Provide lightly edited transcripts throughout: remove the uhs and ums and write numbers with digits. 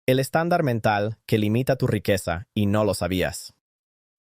El estándar mental que limita tu riqueza y no lo sabías.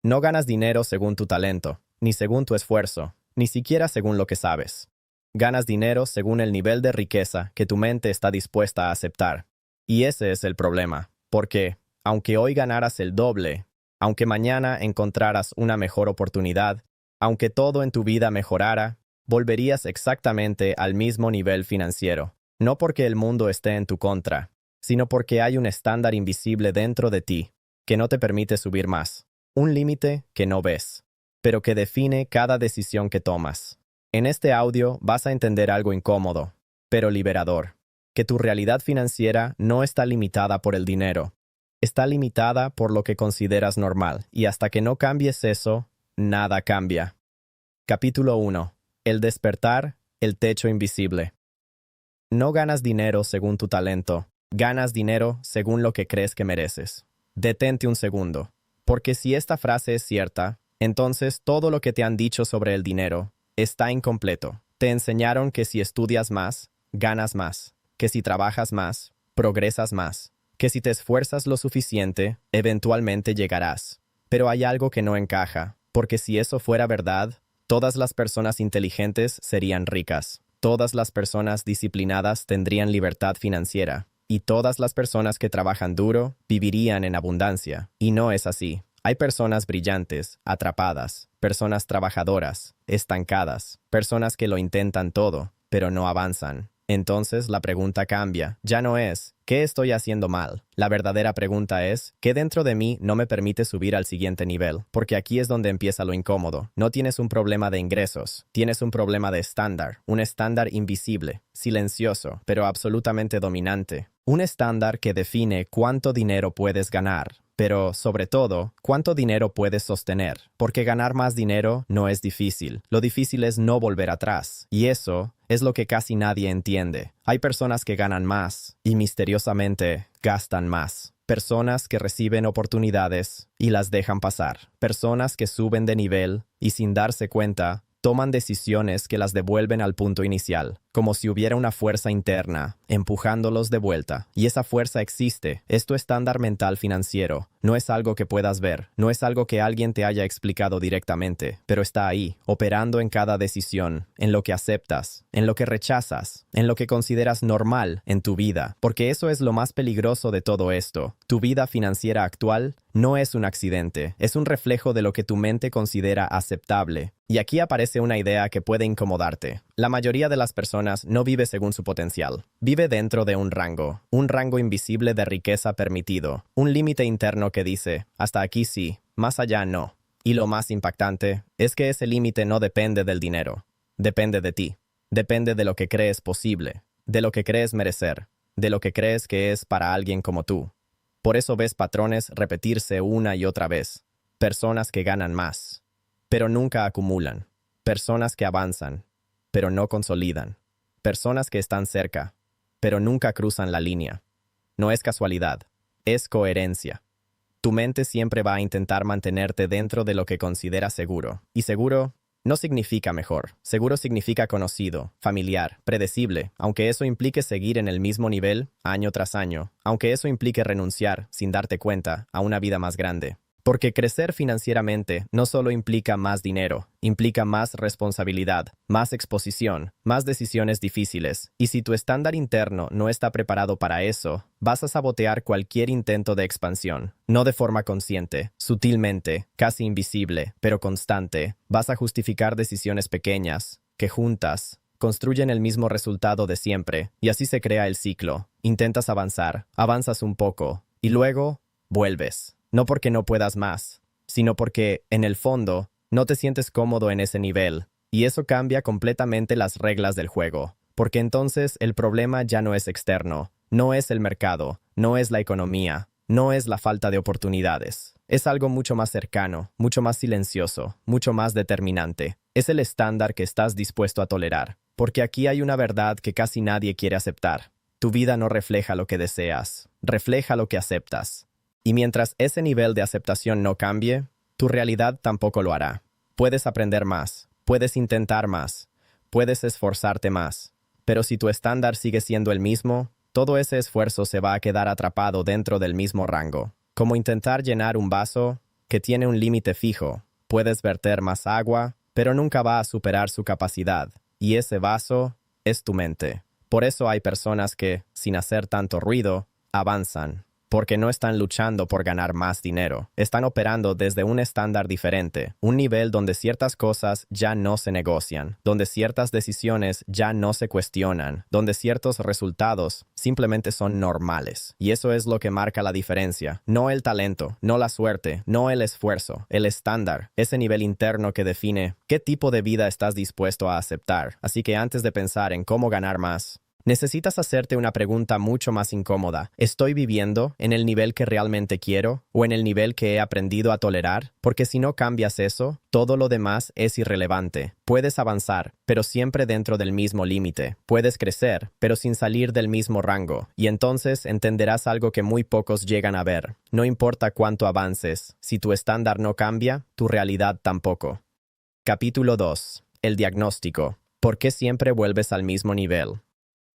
No ganas dinero según tu talento, ni según tu esfuerzo, ni siquiera según lo que sabes. Ganas dinero según el nivel de riqueza que tu mente está dispuesta a aceptar. Y ese es el problema, porque, aunque hoy ganaras el doble, aunque mañana encontraras una mejor oportunidad, aunque todo en tu vida mejorara, volverías exactamente al mismo nivel financiero. No porque el mundo esté en tu contra, sino porque hay un estándar invisible dentro de ti que no te permite subir más. Un límite que no ves, pero que define cada decisión que tomas. En este audio vas a entender algo incómodo, pero liberador, que tu realidad financiera no está limitada por el dinero. Está limitada por lo que consideras normal, y hasta que no cambies eso, nada cambia. Capítulo 1. El despertar, el techo invisible. No ganas dinero según tu talento, ganas dinero según lo que crees que mereces. Detente un segundo, porque si esta frase es cierta, entonces todo lo que te han dicho sobre el dinero está incompleto. Te enseñaron que si estudias más, ganas más, que si trabajas más, progresas más, que si te esfuerzas lo suficiente, eventualmente llegarás. Pero hay algo que no encaja, porque si eso fuera verdad, todas las personas inteligentes serían ricas, todas las personas disciplinadas tendrían libertad financiera, y todas las personas que trabajan duro vivirían en abundancia. Y no es así. Hay personas brillantes, atrapadas, personas trabajadoras, estancadas, personas que lo intentan todo, pero no avanzan. Entonces la pregunta cambia. Ya no es, ¿qué estoy haciendo mal? La verdadera pregunta es, ¿qué dentro de mí no me permite subir al siguiente nivel? Porque aquí es donde empieza lo incómodo. No tienes un problema de ingresos, tienes un problema de estándar, un estándar invisible, silencioso, pero absolutamente dominante. Un estándar que define cuánto dinero puedes ganar, pero, sobre todo, cuánto dinero puedes sostener. Porque ganar más dinero no es difícil. Lo difícil es no volver atrás. Y eso es lo que casi nadie entiende. Hay personas que ganan más y misteriosamente gastan más. Personas que reciben oportunidades y las dejan pasar. Personas que suben de nivel y sin darse cuenta, toman decisiones que las devuelven al punto inicial, como si hubiera una fuerza interna, empujándolos de vuelta. Y esa fuerza existe. Es tu estándar mental financiero. No es algo que puedas ver, no es algo que alguien te haya explicado directamente, pero está ahí, operando en cada decisión, en lo que aceptas, en lo que rechazas, en lo que consideras normal en tu vida. Porque eso es lo más peligroso de todo esto. Tu vida financiera actual no es un accidente, es un reflejo de lo que tu mente considera aceptable. Y aquí aparece una idea que puede incomodarte. La mayoría de las personas no vive según su potencial. Vive dentro de un rango invisible de riqueza permitido, un límite interno que dice, hasta aquí sí, más allá no. Y lo más impactante es que ese límite no depende del dinero, depende de ti, depende de lo que crees posible, de lo que crees merecer, de lo que crees que es para alguien como tú. Por eso ves patrones repetirse una y otra vez. Personas que ganan más, pero nunca acumulan. Personas que avanzan, pero no consolidan. Personas que están cerca, pero nunca cruzan la línea. No es casualidad, es coherencia. Tu mente siempre va a intentar mantenerte dentro de lo que consideras seguro. Y seguro no significa mejor. Seguro significa conocido, familiar, predecible, aunque eso implique seguir en el mismo nivel año tras año, aunque eso implique renunciar, sin darte cuenta, a una vida más grande. Porque crecer financieramente no solo implica más dinero, implica más responsabilidad, más exposición, más decisiones difíciles. Y si tu estándar interno no está preparado para eso, vas a sabotear cualquier intento de expansión. No de forma consciente, sutilmente, casi invisible, pero constante. Vas a justificar decisiones pequeñas, que juntas construyen el mismo resultado de siempre, y así se crea el ciclo. Intentas avanzar, avanzas un poco, y luego vuelves. No porque no puedas más, sino porque, en el fondo, no te sientes cómodo en ese nivel, y eso cambia completamente las reglas del juego, porque entonces el problema ya no es externo, no es el mercado, no es la economía, no es la falta de oportunidades. Es algo mucho más cercano, mucho más silencioso, mucho más determinante. Es el estándar que estás dispuesto a tolerar, porque aquí hay una verdad que casi nadie quiere aceptar. Tu vida no refleja lo que deseas, refleja lo que aceptas. Y mientras ese nivel de aceptación no cambie, tu realidad tampoco lo hará. Puedes aprender más, puedes intentar más, puedes esforzarte más, pero si tu estándar sigue siendo el mismo, todo ese esfuerzo se va a quedar atrapado dentro del mismo rango. Como intentar llenar un vaso que tiene un límite fijo. Puedes verter más agua, pero nunca va a superar su capacidad. Y ese vaso es tu mente. Por eso hay personas que, sin hacer tanto ruido, avanzan. Porque no están luchando por ganar más dinero. Están operando desde un estándar diferente, un nivel donde ciertas cosas ya no se negocian, donde ciertas decisiones ya no se cuestionan, donde ciertos resultados simplemente son normales. Y eso es lo que marca la diferencia. No el talento, no la suerte, no el esfuerzo, el estándar, ese nivel interno que define qué tipo de vida estás dispuesto a aceptar. Así que antes de pensar en cómo ganar más, necesitas hacerte una pregunta mucho más incómoda. ¿Estoy viviendo en el nivel que realmente quiero o en el nivel que he aprendido a tolerar? Porque si no cambias eso, todo lo demás es irrelevante. Puedes avanzar, pero siempre dentro del mismo límite. Puedes crecer, pero sin salir del mismo rango. Y entonces entenderás algo que muy pocos llegan a ver. No importa cuánto avances, si tu estándar no cambia, tu realidad tampoco. Capítulo 2. El diagnóstico. ¿Por qué siempre vuelves al mismo nivel?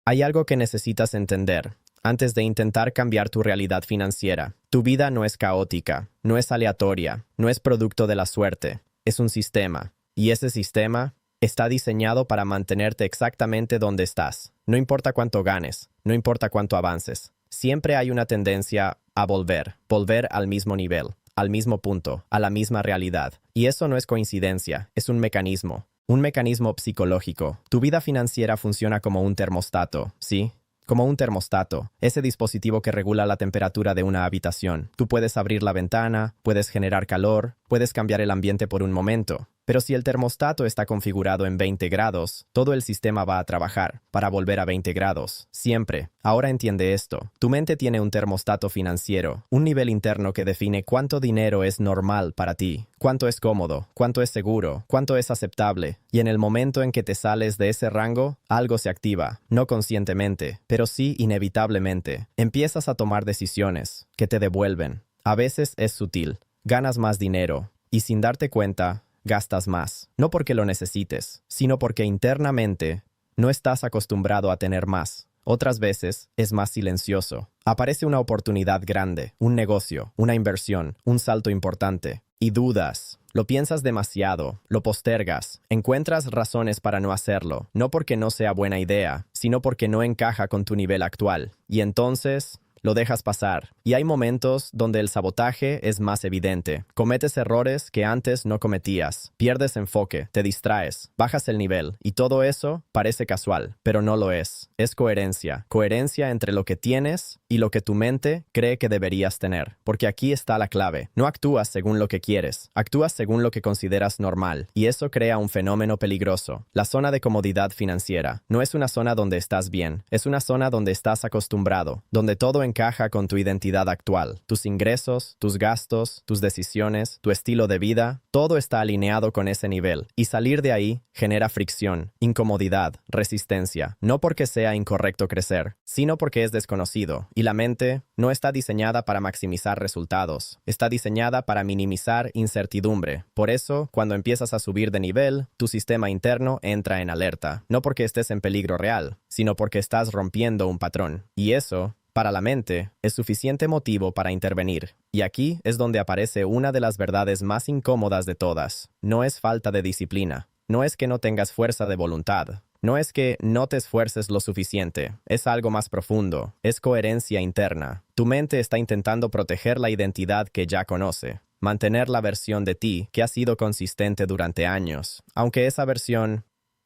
Hay algo que necesitas entender antes de intentar cambiar tu realidad financiera. Tu vida no es caótica, no es aleatoria, no es producto de la suerte. Es un sistema. Y ese sistema está diseñado para mantenerte exactamente donde estás. No importa cuánto ganes, no importa cuánto avances. Siempre hay una tendencia a volver al mismo nivel, al mismo punto, a la misma realidad. Y eso no es coincidencia, es un mecanismo. Un mecanismo psicológico. Tu vida financiera funciona como un termostato, ¿sí? Como un termostato, ese dispositivo que regula la temperatura de una habitación. Tú puedes abrir la ventana, puedes generar calor, puedes cambiar el ambiente por un momento. Pero si el termostato está configurado en 20 grados, todo el sistema va a trabajar para volver a 20 grados. Siempre. Ahora entiende esto. Tu mente tiene un termostato financiero, un nivel interno que define cuánto dinero es normal para ti, cuánto es cómodo, cuánto es seguro, cuánto es aceptable. Y en el momento en que te sales de ese rango, algo se activa, no conscientemente, pero sí inevitablemente. Empiezas a tomar decisiones que te devuelven. A veces es sutil. Ganas más dinero y sin darte cuenta, gastas más, no porque lo necesites, sino porque internamente no estás acostumbrado a tener más. Otras veces es más silencioso. Aparece una oportunidad grande, un negocio, una inversión, un salto importante, y dudas. Lo piensas demasiado, lo postergas, encuentras razones para no hacerlo, no porque no sea buena idea, sino porque no encaja con tu nivel actual. Y entonces lo dejas pasar. Y hay momentos donde el sabotaje es más evidente. Cometes errores que antes no cometías. Pierdes enfoque, te distraes, bajas el nivel. Y todo eso parece casual, pero no lo es. Es coherencia. Coherencia entre lo que tienes y lo que tu mente cree que deberías tener. Porque aquí está la clave. No actúas según lo que quieres. Actúas según lo que consideras normal. Y eso crea un fenómeno peligroso. La zona de comodidad financiera. No es una zona donde estás bien. Es una zona donde estás acostumbrado. Donde todo encaja con tu identidad actual. Tus ingresos, tus gastos, tus decisiones, tu estilo de vida, todo está alineado con ese nivel. Y salir de ahí genera fricción, incomodidad, resistencia. No porque sea incorrecto crecer, sino porque es desconocido. Y la mente no está diseñada para maximizar resultados. Está diseñada para minimizar incertidumbre. Por eso, cuando empiezas a subir de nivel, tu sistema interno entra en alerta. No porque estés en peligro real, sino porque estás rompiendo un patrón. Y eso, para la mente, es suficiente motivo para intervenir. Y aquí es donde aparece una de las verdades más incómodas de todas. No es falta de disciplina. No es que no tengas fuerza de voluntad. No es que no te esfuerces lo suficiente. Es algo más profundo. Es coherencia interna. Tu mente está intentando proteger la identidad que ya conoce. Mantener la versión de ti que ha sido consistente durante años. Aunque esa versión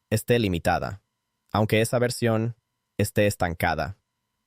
esté limitada. Aunque esa versión esté estancada.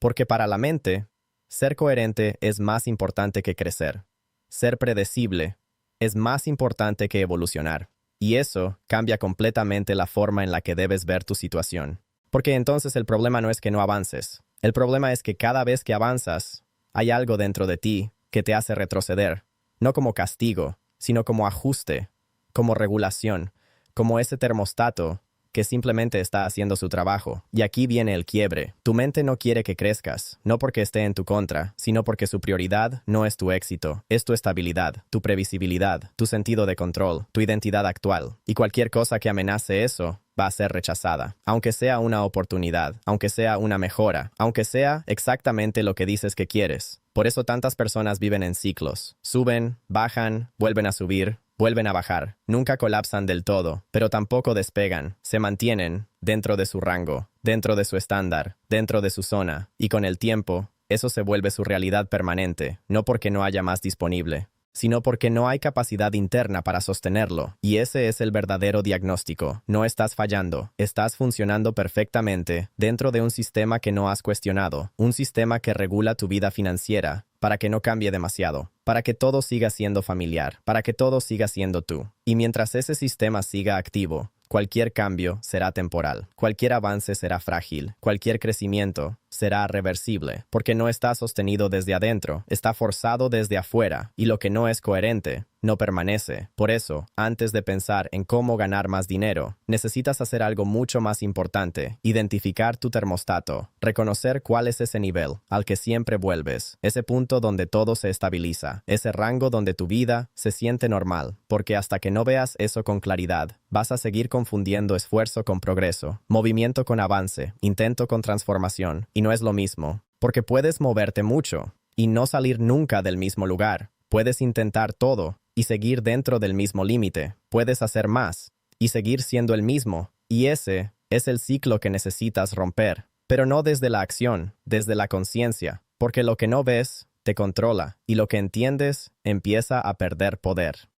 Porque para la mente, ser coherente es más importante que crecer. Ser predecible es más importante que evolucionar. Y eso cambia completamente la forma en la que debes ver tu situación. Porque entonces el problema no es que no avances. El problema es que cada vez que avanzas, hay algo dentro de ti que te hace retroceder. No como castigo, sino como ajuste, como regulación, como ese termostato que simplemente está haciendo su trabajo. Y aquí viene el quiebre. Tu mente no quiere que crezcas, no porque esté en tu contra, sino porque su prioridad no es tu éxito, es tu estabilidad, tu previsibilidad, tu sentido de control, tu identidad actual. Y cualquier cosa que amenace eso va a ser rechazada, aunque sea una oportunidad, aunque sea una mejora, aunque sea exactamente lo que dices que quieres. Por eso tantas personas viven en ciclos. Suben, bajan, vuelven a subir, vuelven a bajar. Nunca colapsan del todo, pero tampoco despegan. Se mantienen dentro de su rango, dentro de su estándar, dentro de su zona, y con el tiempo, eso se vuelve su realidad permanente, no porque no haya más disponible, sino porque no hay capacidad interna para sostenerlo. Y ese es el verdadero diagnóstico. No estás fallando, estás funcionando perfectamente dentro de un sistema que no has cuestionado, un sistema que regula tu vida financiera para que no cambie demasiado, para que todo siga siendo familiar, para que todo siga siendo tú. Y mientras ese sistema siga activo, cualquier cambio será temporal, cualquier avance será frágil, cualquier crecimiento será reversible, porque no está sostenido desde adentro, está forzado desde afuera, y lo que no es coherente no permanece. Por eso, antes de pensar en cómo ganar más dinero, necesitas hacer algo mucho más importante: identificar tu termostato, reconocer cuál es ese nivel al que siempre vuelves, ese punto donde todo se estabiliza, ese rango donde tu vida se siente normal, porque hasta que no veas eso con claridad, vas a seguir confundiendo esfuerzo con progreso, movimiento con avance, intento con transformación, y no es lo mismo, porque puedes moverte mucho y no salir nunca del mismo lugar. Puedes intentar todo y seguir dentro del mismo límite. Puedes hacer más y seguir siendo el mismo. Y ese es el ciclo que necesitas romper. Pero no desde la acción, desde la conciencia. Porque lo que no ves te controla y lo que entiendes empieza a perder poder.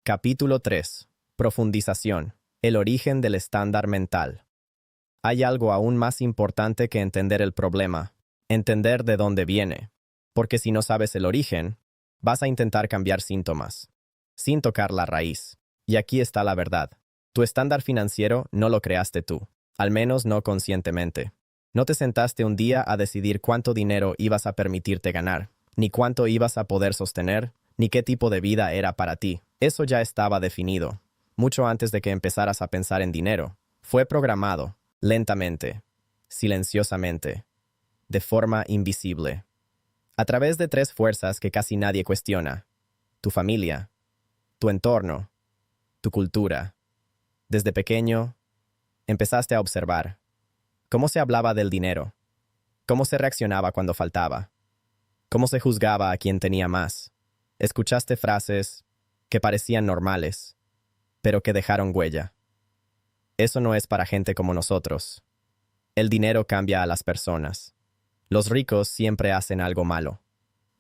Capítulo 3. Profundización. El origen del estándar mental. Hay algo aún más importante que entender el problema. Entender de dónde viene. Porque si no sabes el origen, vas a intentar cambiar síntomas, sin tocar la raíz. Y aquí está la verdad. Tu estándar financiero no lo creaste tú, al menos no conscientemente. No te sentaste un día a decidir cuánto dinero ibas a permitirte ganar, ni cuánto ibas a poder sostener, ni qué tipo de vida era para ti. Eso ya estaba definido, mucho antes de que empezaras a pensar en dinero. Fue programado, lentamente, silenciosamente, de forma invisible, a través de 3 fuerzas que casi nadie cuestiona: tu familia, tu entorno, tu cultura. Desde pequeño, empezaste a observar cómo se hablaba del dinero, cómo se reaccionaba cuando faltaba, cómo se juzgaba a quien tenía más. Escuchaste frases que parecían normales, pero que dejaron huella. Eso no es para gente como nosotros. El dinero cambia a las personas. Los ricos siempre hacen algo malo.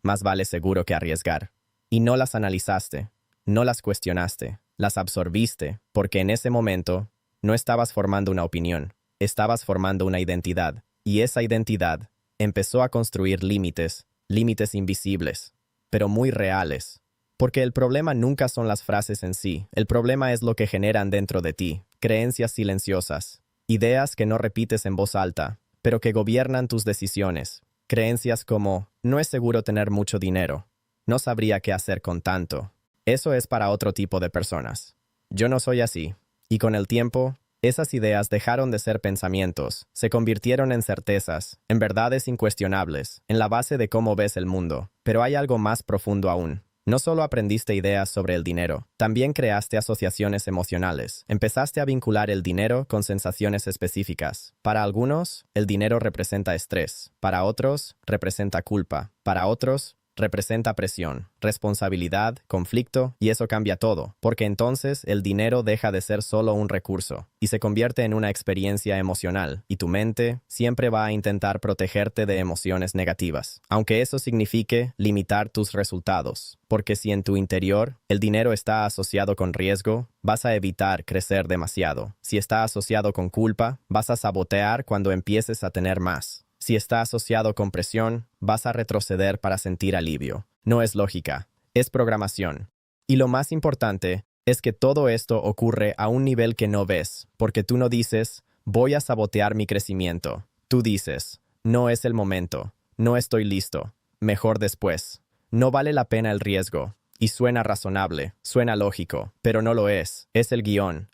Más vale seguro que arriesgar. Y no las analizaste, no las cuestionaste, las absorbiste, porque en ese momento no estabas formando una opinión, estabas formando una identidad. Y esa identidad empezó a construir límites, límites invisibles, pero muy reales. Porque el problema nunca son las frases en sí, el problema es lo que generan dentro de ti, creencias silenciosas, ideas que no repites en voz alta, pero que gobiernan tus decisiones. Creencias como: no es seguro tener mucho dinero, no sabría qué hacer con tanto. Eso es para otro tipo de personas. Yo no soy así. Y con el tiempo, esas ideas dejaron de ser pensamientos, se convirtieron en certezas, en verdades incuestionables, en la base de cómo ves el mundo. Pero hay algo más profundo aún. No solo aprendiste ideas sobre el dinero, también creaste asociaciones emocionales. Empezaste a vincular el dinero con sensaciones específicas. Para algunos, el dinero representa estrés. Para otros, representa culpa. Para otros, representa presión, responsabilidad, conflicto, y eso cambia todo, porque entonces el dinero deja de ser solo un recurso y se convierte en una experiencia emocional, y tu mente siempre va a intentar protegerte de emociones negativas, aunque eso signifique limitar tus resultados, porque si en tu interior el dinero está asociado con riesgo, vas a evitar crecer demasiado. Si está asociado con culpa, vas a sabotear cuando empieces a tener más. Si está asociado con presión, vas a retroceder para sentir alivio. No es lógica, es programación. Y lo más importante es que todo esto ocurre a un nivel que no ves, porque tú no dices: voy a sabotear mi crecimiento. Tú dices: no es el momento, no estoy listo, mejor después. No vale la pena el riesgo. Y suena razonable, suena lógico, pero no lo es. Es el guión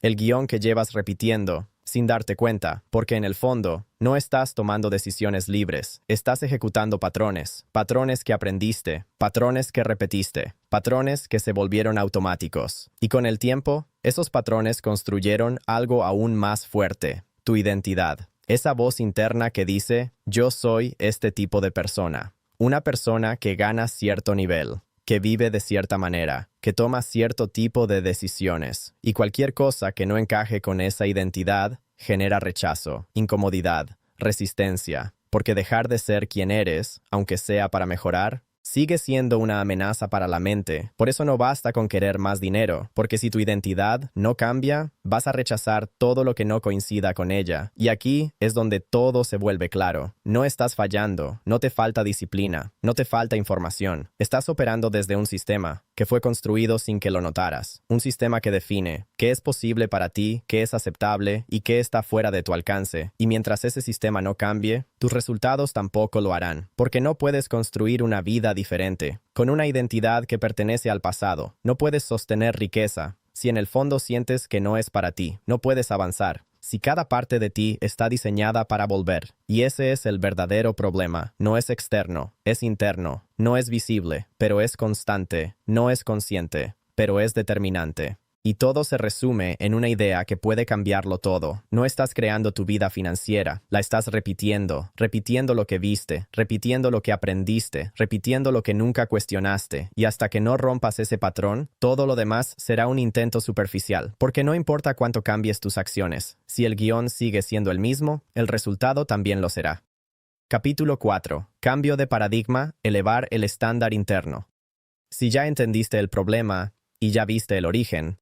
que llevas repitiendo sin darte cuenta, porque en el fondo no estás tomando decisiones libres, estás ejecutando patrones, patrones que aprendiste, patrones que repetiste, patrones que se volvieron automáticos. Y con el tiempo, Esos patrones construyeron algo aún más fuerte, tu identidad. Esa voz interna que dice, yo soy este tipo de persona. Una persona que gana cierto nivel, que vive de cierta manera, que toma cierto tipo de decisiones. Y cualquier cosa que no encaje con esa identidad genera rechazo, incomodidad, resistencia. Porque dejar de ser quien eres, aunque sea para mejorar, sigue siendo una amenaza para la mente. Por eso no basta con querer más dinero, porque si tu identidad no cambia, vas a rechazar todo lo que no coincida con ella. Y aquí es donde todo se vuelve claro. No estás fallando, no te falta disciplina, no te falta información. Estás operando desde un sistema que fue construido sin que lo notaras. Un sistema que define qué es posible para ti, qué es aceptable y qué está fuera de tu alcance. Y mientras ese sistema no cambie, tus resultados tampoco lo harán, porque no puedes construir una vida diferente, con una identidad que pertenece al pasado. No puedes sostener riqueza si en el fondo sientes que no es para ti. No puedes avanzar si cada parte de ti está diseñada para volver. Y ese es el verdadero problema. No es externo, es interno. No es visible, pero es constante. No es consciente, pero es determinante. Y todo se resume en una idea que puede cambiarlo todo. No estás creando tu vida financiera, la estás repitiendo, repitiendo lo que viste, repitiendo lo que aprendiste, repitiendo lo que nunca cuestionaste. Y hasta que no rompas ese patrón, todo lo demás será un intento superficial. Porque no importa cuánto cambies tus acciones, si el guión sigue siendo el mismo, el resultado también lo será. Capítulo 4. Cambio de paradigma, elevar el estándar interno. Si ya entendiste el problema y ya viste el origen,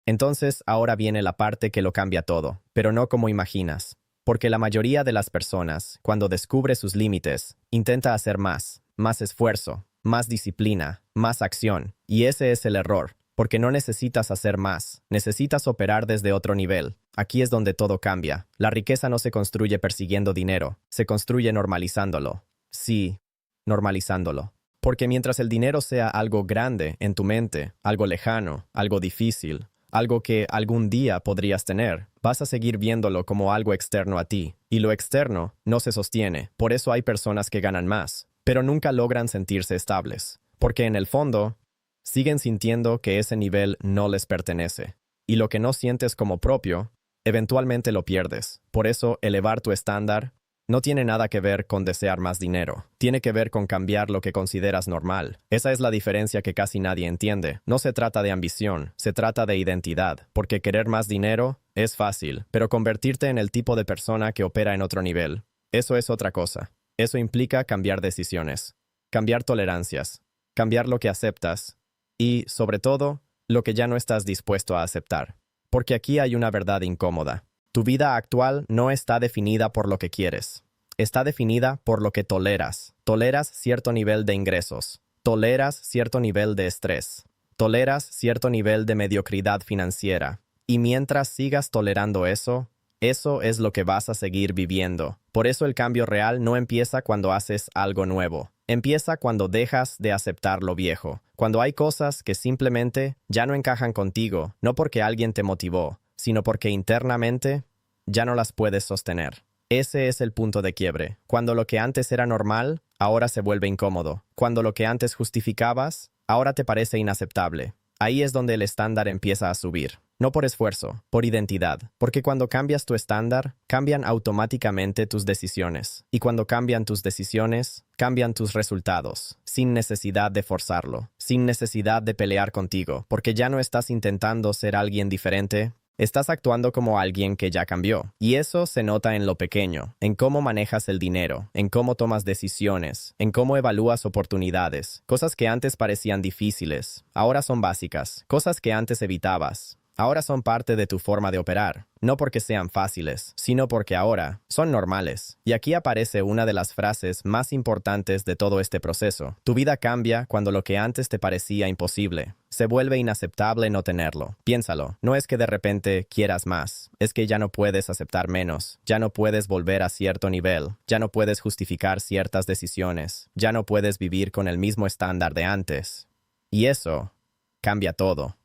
entonces ahora viene la parte que lo cambia todo, pero no como imaginas. Porque la mayoría de las personas, cuando descubre sus límites, intenta hacer más esfuerzo, más disciplina, más acción. Y ese es el error, porque no necesitas hacer más, necesitas operar desde otro nivel. Aquí es donde todo cambia. La riqueza no se construye persiguiendo dinero, se construye normalizándolo. Sí, normalizándolo. Porque mientras el dinero sea algo grande en tu mente, algo lejano, algo difícil, algo que algún día podrías tener, vas a seguir viéndolo como algo externo a ti. Y lo externo no se sostiene. Por eso hay personas que ganan más, pero nunca logran sentirse estables. Porque en el fondo, siguen sintiendo que ese nivel no les pertenece. Y lo que no sientes como propio, eventualmente lo pierdes. Por eso, elevar tu estándar no tiene nada que ver con desear más dinero. Tiene que ver con cambiar lo que consideras normal. Esa es la diferencia que casi nadie entiende. No se trata de ambición, se trata de identidad. Porque querer más dinero es fácil, pero convertirte en el tipo de persona que opera en otro nivel, eso es otra cosa. Eso implica cambiar decisiones, cambiar tolerancias, cambiar lo que aceptas y, sobre todo, lo que ya no estás dispuesto a aceptar. Porque aquí hay una verdad incómoda. Tu vida actual no está definida por lo que quieres. Está definida por lo que toleras. Toleras cierto nivel de ingresos. Toleras cierto nivel de estrés. Toleras cierto nivel de mediocridad financiera. Y mientras sigas tolerando eso es lo que vas a seguir viviendo. Por eso el cambio real no empieza cuando haces algo nuevo. Empieza cuando dejas de aceptar lo viejo. Cuando hay cosas que simplemente ya no encajan contigo, no porque alguien te motivó, sino porque internamente ya no las puedes sostener. Ese es el punto de quiebre. Cuando lo que antes era normal, ahora se vuelve incómodo. Cuando lo que antes justificabas, ahora te parece inaceptable. Ahí es donde el estándar empieza a subir. No por esfuerzo, por identidad. Porque cuando cambias tu estándar, cambian automáticamente tus decisiones. Y cuando cambian tus decisiones, cambian tus resultados, sin necesidad de forzarlo, sin necesidad de pelear contigo, porque ya no estás intentando ser alguien diferente. Estás actuando como alguien que ya cambió. Y eso se nota en lo pequeño, en cómo manejas el dinero, en cómo tomas decisiones, en cómo evalúas oportunidades. Cosas que antes parecían difíciles, ahora son básicas. Cosas que antes evitabas, ahora son parte de tu forma de operar. No porque sean fáciles, sino porque ahora son normales. Y aquí aparece una de las frases más importantes de todo este proceso. Tu vida cambia cuando lo que antes te parecía imposible se vuelve inaceptable no tenerlo. Piénsalo, no es que de repente quieras más, es que ya no puedes aceptar menos, ya no puedes volver a cierto nivel, ya no puedes justificar ciertas decisiones, ya no puedes vivir con el mismo estándar de antes. Y eso cambia todo.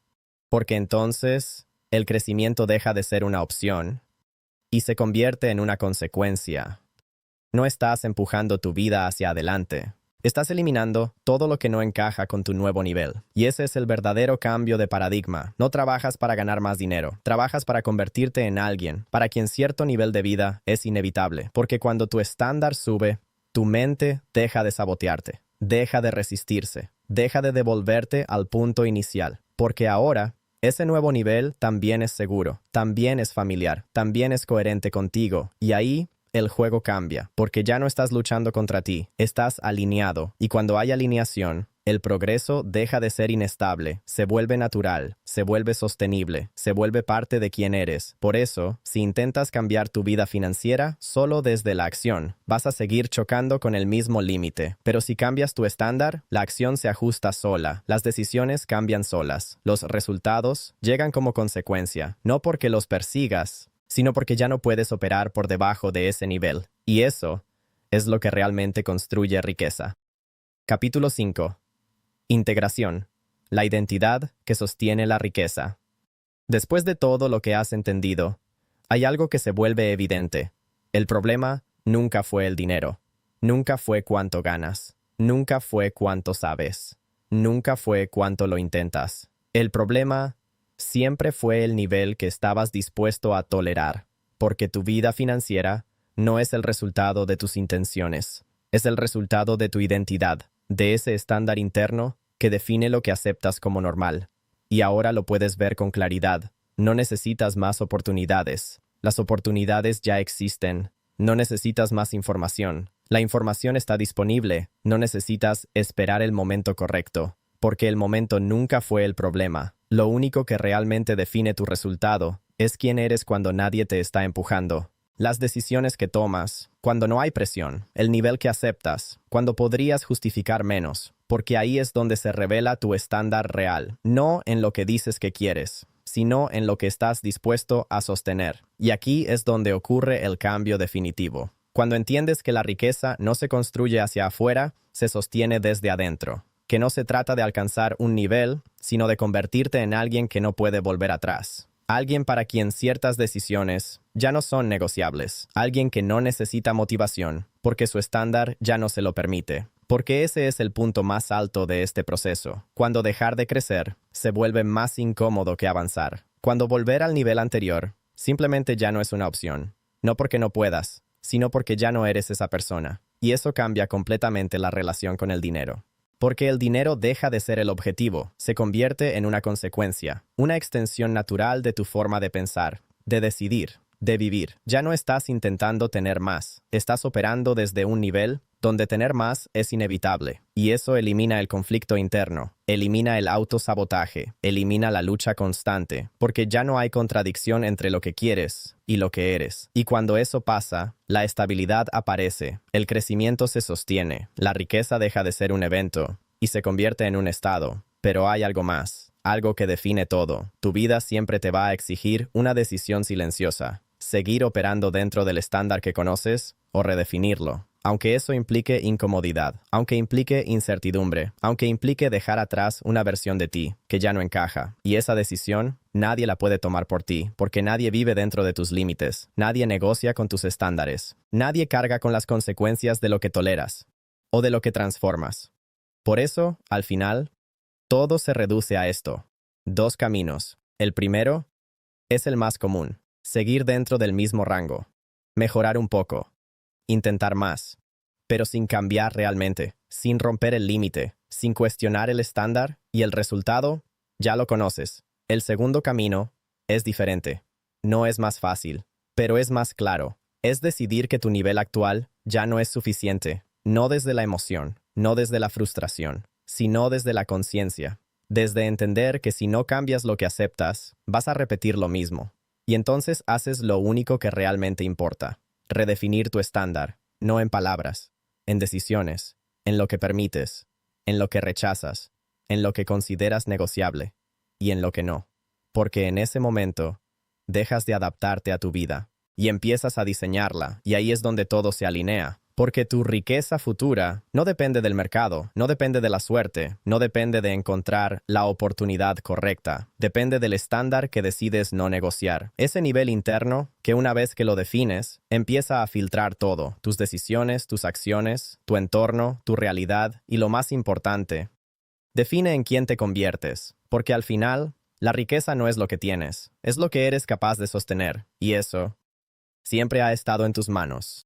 Porque entonces el crecimiento deja de ser una opción y se convierte en una consecuencia. No estás empujando tu vida hacia adelante, Estás eliminando todo lo que no encaja con tu nuevo nivel. Y ese es el verdadero cambio de paradigma. No trabajas para ganar más dinero. Trabajas para convertirte en alguien para quien cierto nivel de vida es inevitable. Porque cuando tu estándar sube, tu mente deja de sabotearte, deja de resistirse, deja de devolverte al punto inicial. Porque ahora, ese nuevo nivel también es seguro, también es familiar, también es coherente contigo. Y ahí el juego cambia, porque ya no estás luchando contra ti, estás alineado. Y cuando hay alineación, el progreso deja de ser inestable, se vuelve natural, se vuelve sostenible, se vuelve parte de quién eres. Por eso, si intentas cambiar tu vida financiera solo desde la acción, vas a seguir chocando con el mismo límite. Pero si cambias tu estándar, la acción se ajusta sola, las decisiones cambian solas, los resultados llegan como consecuencia, no porque los persigas, sino porque ya no puedes operar por debajo de ese nivel. Y eso es lo que realmente construye riqueza. Capítulo 5. Integración. La identidad que sostiene la riqueza. Después de todo lo que has entendido, hay algo que se vuelve evidente. El problema nunca fue el dinero. Nunca fue cuánto ganas. Nunca fue cuánto sabes. Nunca fue cuánto lo intentas. El problema siempre fue el nivel que estabas dispuesto a tolerar, porque tu vida financiera no es el resultado de tus intenciones, es el resultado de tu identidad, de ese estándar interno que define lo que aceptas como normal. Y ahora lo puedes ver con claridad. No necesitas más oportunidades. Las oportunidades ya existen. No necesitas más información. La información está disponible. No necesitas esperar el momento correcto, porque el momento nunca fue el problema. Lo único que realmente define tu resultado es quién eres cuando nadie te está empujando. Las decisiones que tomas, cuando no hay presión, el nivel que aceptas, cuando podrías justificar menos, porque ahí es donde se revela tu estándar real, no en lo que dices que quieres, sino en lo que estás dispuesto a sostener. Y aquí es donde ocurre el cambio definitivo. Cuando entiendes que la riqueza no se construye hacia afuera, se sostiene desde adentro. Que no se trata de alcanzar un nivel, sino de convertirte en alguien que no puede volver atrás. Alguien para quien ciertas decisiones ya no son negociables. Alguien que no necesita motivación, porque su estándar ya no se lo permite. Porque ese es el punto más alto de este proceso. Cuando dejar de crecer se vuelve más incómodo que avanzar. Cuando volver al nivel anterior simplemente ya no es una opción. No porque no puedas, sino porque ya no eres esa persona. Y eso cambia completamente la relación con el dinero. Porque el dinero deja de ser el objetivo, se convierte en una consecuencia, una extensión natural de tu forma de pensar, de decidir, de vivir. Ya no estás intentando tener más, estás operando desde un nivel donde tener más es inevitable. Y eso elimina el conflicto interno, elimina el autosabotaje, elimina la lucha constante, porque ya no hay contradicción entre lo que quieres y lo que eres. Y cuando eso pasa, la estabilidad aparece, el crecimiento se sostiene, la riqueza deja de ser un evento y se convierte en un estado. Pero hay algo más, algo que define todo. Tu vida siempre te va a exigir una decisión silenciosa: seguir operando dentro del estándar que conoces o redefinirlo. Aunque eso implique incomodidad, aunque implique incertidumbre, aunque implique dejar atrás una versión de ti que ya no encaja. Y esa decisión nadie la puede tomar por ti, porque nadie vive dentro de tus límites, nadie negocia con tus estándares, nadie carga con las consecuencias de lo que toleras o de lo que transformas. Por eso, al final, todo se reduce a esto: dos caminos. El primero es el más común: seguir dentro del mismo rango, mejorar un poco, intentar más, pero sin cambiar realmente, sin romper el límite, sin cuestionar el estándar, y el resultado ya lo conoces. El segundo camino es diferente. No es más fácil, pero es más claro. Es decidir que tu nivel actual ya no es suficiente, no desde la emoción, no desde la frustración, sino desde la conciencia. Desde entender que si no cambias lo que aceptas, vas a repetir lo mismo. Y entonces haces lo único que realmente importa: redefinir tu estándar, no en palabras, en decisiones, en lo que permites, en lo que rechazas, en lo que consideras negociable y en lo que no. Porque en ese momento dejas de adaptarte a tu vida y empiezas a diseñarla, y ahí es donde todo se alinea. Porque tu riqueza futura no depende del mercado, no depende de la suerte, no depende de encontrar la oportunidad correcta, depende del estándar que decides no negociar. Ese nivel interno, que una vez que lo defines, empieza a filtrar todo, tus decisiones, tus acciones, tu entorno, tu realidad y lo más importante, define en quién te conviertes, porque al final, la riqueza no es lo que tienes, es lo que eres capaz de sostener, y eso siempre ha estado en tus manos.